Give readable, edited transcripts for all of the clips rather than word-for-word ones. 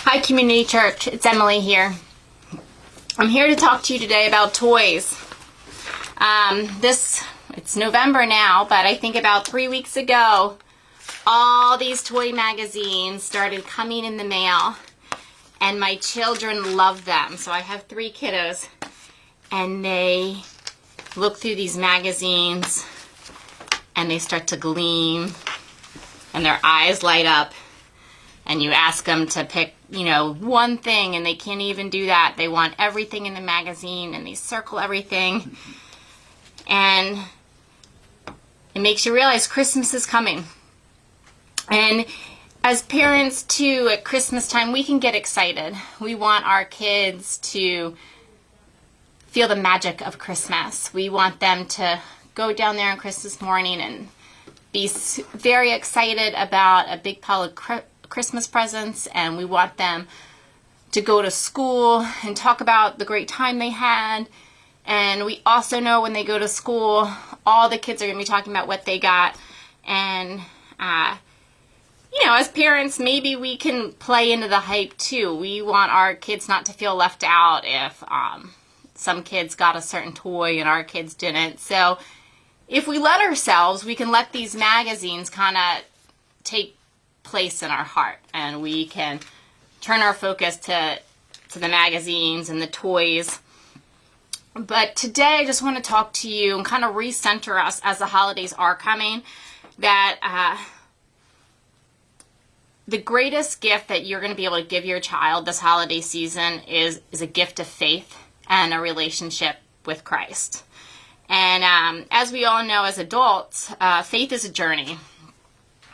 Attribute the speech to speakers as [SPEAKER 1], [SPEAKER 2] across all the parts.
[SPEAKER 1] Hi, Community Church. It's Emily here. I'm here to talk to you today about toys. It's November now, but I think about 3 weeks ago, all these toy magazines started coming in the mail, and my children love them. So I have 3 kiddos, and they look through these magazines, and they start to gleam, and their eyes light up. And you ask them to pick, one thing, and they can't even do that. They want everything in the magazine, and they circle everything. And it makes you realize Christmas is coming. And as parents, too, at Christmas time, we can get excited. We want our kids to feel the magic of Christmas. We want them to go down there on Christmas morning and be very excited about a big pile of Christmas presents, and we want them to go to school and talk about the great time they had. And we also know when they go to school, all the kids are going to be talking about what they got. And as parents, maybe we can play into the hype too. We want our kids not to feel left out if some kids got a certain toy and our kids didn't. So if we let ourselves, we can let these magazines kind of take place in our heart, and we can turn our focus to the magazines and the toys. But today I just want to talk to you and kind of recenter us as the holidays are coming, that the greatest gift that you're going to be able to give your child this holiday season is a gift of faith and a relationship with Christ. And as we all know as adults, faith is a journey.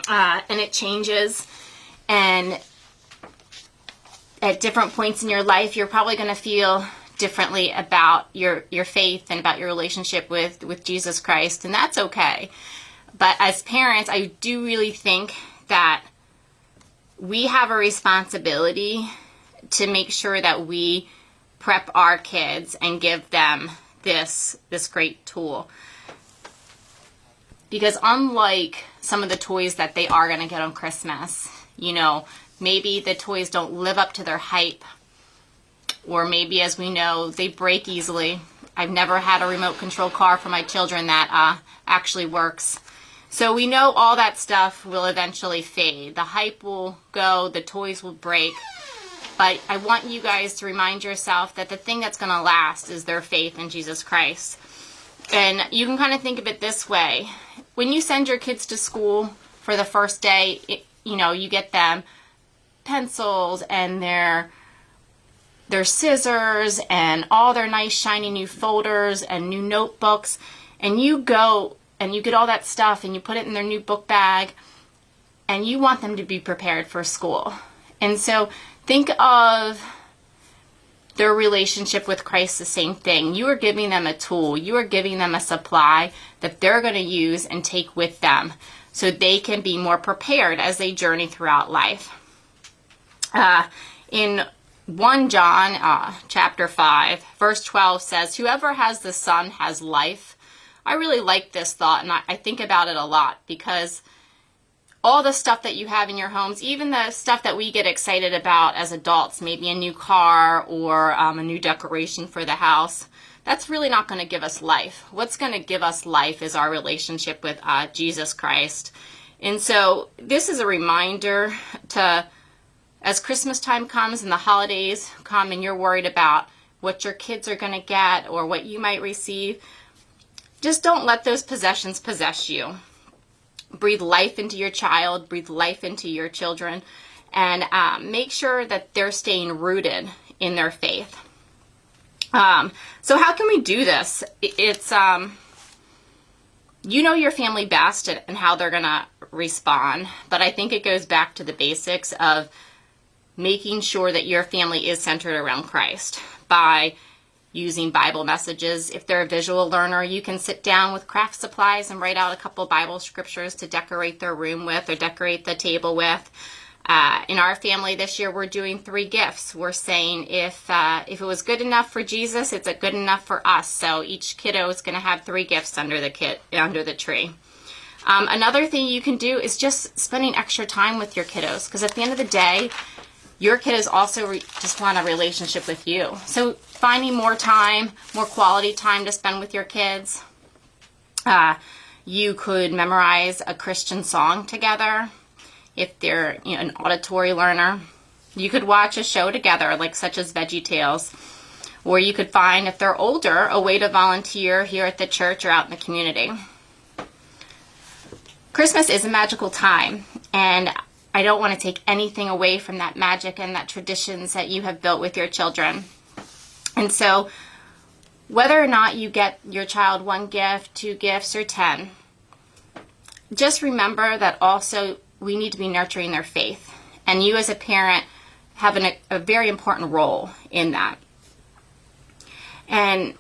[SPEAKER 1] And it changes, and at different points in your life, you're probably going to feel differently about your faith and about your relationship with Jesus Christ, and that's okay. But as parents, I do really think that we have a responsibility to make sure that we prep our kids and give them this great tool. Because unlike some of the toys that they are going to get on Christmas, maybe the toys don't live up to their hype. Or maybe, as we know, they break easily. I've never had a remote control car for my children that actually works. So we know all that stuff will eventually fade. The hype will go, the toys will break. But I want you guys to remind yourself that the thing that's going to last is their faith in Jesus Christ. And you can kind of think of it this way. When you send your kids to school for the first day, you get them pencils and their scissors and all their nice shiny new folders and new notebooks. And you go and you get all that stuff and you put it in their new book bag, and you want them to be prepared for school. And so think of their relationship with Christ the same thing. You are giving them a tool. You are giving them a supply that they're going to use and take with them so they can be more prepared as they journey throughout life. In 1 John chapter 5, verse 12 says, "Whoever has the Son has life." I really like this thought, and I think about it a lot, because all the stuff that you have in your homes, even the stuff that we get excited about as adults, maybe a new car or a new decoration for the house, that's really not going to give us life. What's going to give us life is our relationship with Jesus Christ. And so this is a reminder to, as Christmas time comes and the holidays come and you're worried about what your kids are going to get or what you might receive, just don't let those possessions possess you. Breathe life into your child, breathe life into your children, and make sure that they're staying rooted in their faith. So how can we do this? It's, your family best and how they're going to respond, but I think it goes back to the basics of making sure that your family is centered around Christ by using Bible messages. If they're a visual learner, you can sit down with craft supplies and write out a couple Bible scriptures to decorate their room with or decorate the table with. In our family this year, we're doing 3 gifts. We're saying if it was good enough for Jesus, it's good enough for us. So each kiddo is going to have 3 gifts under the tree. Another thing you can do is just spending extra time with your kiddos, because at the end of the day, your kid is also just want a relationship with you. So finding more time, more quality time to spend with your kids. You could memorize a Christian song together if they're an auditory learner. You could watch a show together, like such as Veggie Tales. Or you could find, if they're older, a way to volunteer here at the church or out in the community. Christmas is a magical time, and I don't want to take anything away from that magic and that traditions that you have built with your children. And so, whether or not you get your child 1 gift, 2 gifts, or 10, just remember that also we need to be nurturing their faith. And you as a parent have a very important role in that. And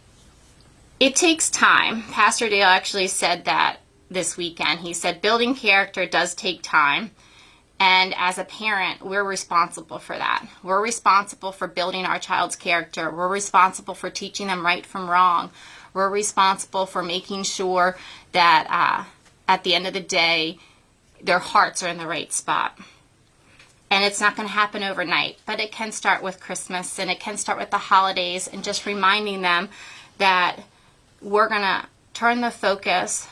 [SPEAKER 1] it takes time. Pastor Dale actually said that this weekend. He said building character does take time. And as a parent, we're responsible for that. We're responsible for building our child's character. We're responsible for teaching them right from wrong. We're responsible for making sure that at the end of the day, their hearts are in the right spot. And it's not going to happen overnight, but it can start with Christmas, and it can start with the holidays, and just reminding them that we're going to turn the focus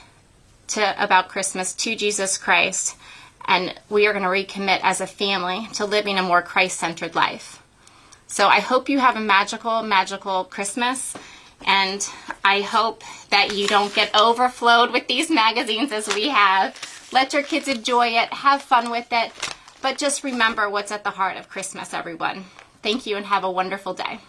[SPEAKER 1] about Christmas to Jesus Christ, and we are going to recommit as a family to living a more Christ-centered life. So I hope you have a magical, magical Christmas, and I hope that you don't get overflowed with these magazines as we have. Let your kids enjoy it, have fun with it, but just remember what's at the heart of Christmas, everyone. Thank you, and have a wonderful day.